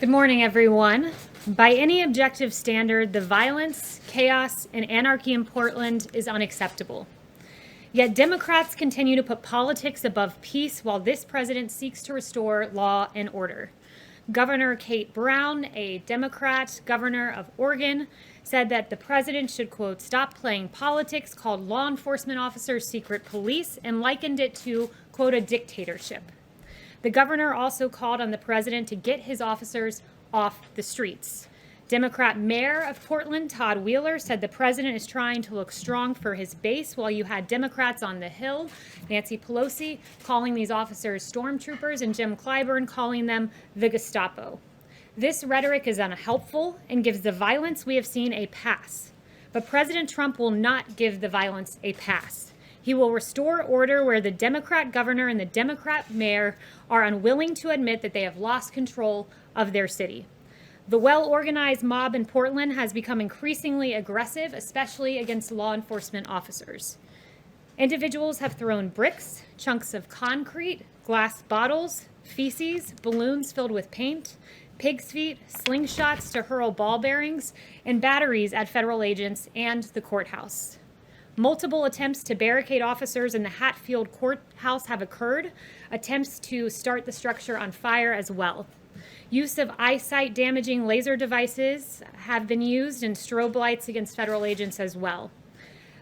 Good morning, everyone. By any objective standard, the violence, chaos, and anarchy in Portland is unacceptable. Yet Democrats continue to put politics above peace while this president seeks to restore law and order. Governor Kate Brown, a Democrat governor of Oregon, said that the president should, quote, stop playing politics, called law enforcement officers secret police, and likened it to, quote, a dictatorship. The governor also called on the president to get his officers off the streets. Democrat Mayor of Portland, Todd Wheeler, said the president is trying to look strong for his base, while you had Democrats on the Hill, Nancy Pelosi, calling these officers stormtroopers, and Jim Clyburn calling them the Gestapo. This rhetoric is unhelpful and gives the violence we have seen a pass. But President Trump will not give the violence a pass. He will restore order where the Democrat governor and the Democrat mayor are unwilling to admit that they have lost control of their city. The well-organized mob in Portland has become increasingly aggressive, especially against law enforcement officers. Individuals have thrown bricks, chunks of concrete, glass bottles, feces, balloons filled with paint, pig's feet, slingshots to hurl ball bearings, and batteries at federal agents and the courthouse. Multiple attempts to barricade officers in the Hatfield courthouse have occurred, attempts to start the structure on fire as well. Use of eyesight damaging laser devices have been used, and strobe lights against federal agents as well.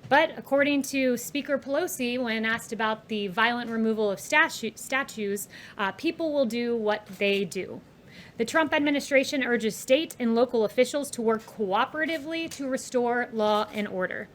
But according to Speaker Pelosi, when asked about the violent removal of statues, people will do what they do. The Trump administration urges state and local officials to work cooperatively to restore law and order.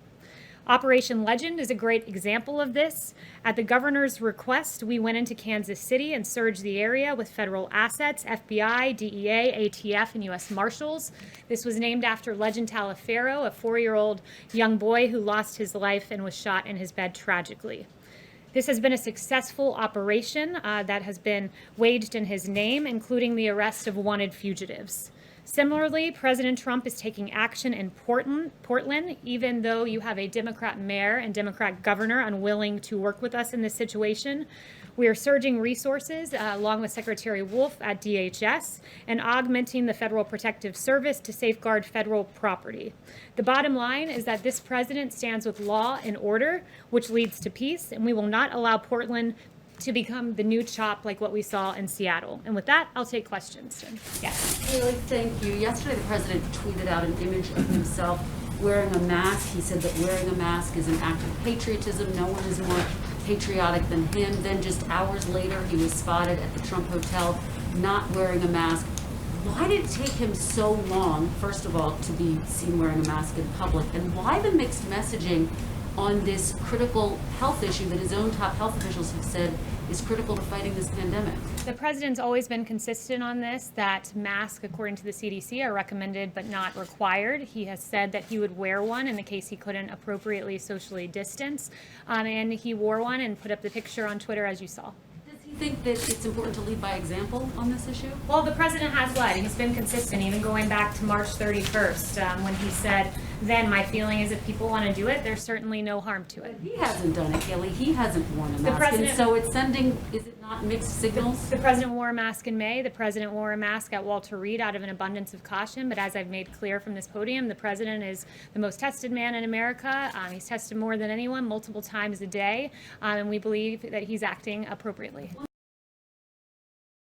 Operation Legend is a great example of this. At the governor's request, we went into Kansas City and surged the area with federal assets, FBI, DEA, ATF, and U.S. Marshals. This was named after Legend Taliaferro, a 4-year-old young boy who lost his life and was shot in his bed tragically. This has been a successful operation that has been waged in his name, including the arrest of wanted fugitives. Similarly, President Trump is taking action in Portland, even though you have a Democrat mayor and Democrat governor unwilling to work with us in this situation. We are surging resources, along with Secretary Wolf at DHS, and augmenting the Federal Protective Service to safeguard federal property. The bottom line is that this president stands with law and order, which leads to peace, and we will not allow Portland to become the new CHOP like what we saw in Seattle. And with that, I'll take questions. Yes. Kayleigh, thank you. Yesterday, the president tweeted out an image of himself wearing a mask. He said that wearing a mask is an act of patriotism. No one is more patriotic than him. Then just hours later, he was spotted at the Trump Hotel not wearing a mask. Why did it take him so long, first of all, to be seen wearing a mask in public? And why the mixed messaging on this critical health issue that his own top health officials have said is critical to fighting this pandemic? The president's always been consistent on this, that masks, according to the CDC, are recommended but not required. He has said that he would wear one in the case he couldn't appropriately socially distance, and he wore one and put up the picture on Twitter, as you saw. Do you think that it's important to lead by example on this issue? Well, the president has led. He's been consistent, even going back to March 31st, when he said, then my feeling is if people want to do it, there's certainly no harm to it. But he hasn't done it, Kayleigh. He hasn't worn a mask. And so it's sending, is it not mixed signals? The president wore a mask in May. The president wore a mask at Walter Reed out of an abundance of caution. But as I've made clear from this podium, the president is the most tested man in America. He's tested more than anyone, multiple times a day. And we believe that he's acting appropriately.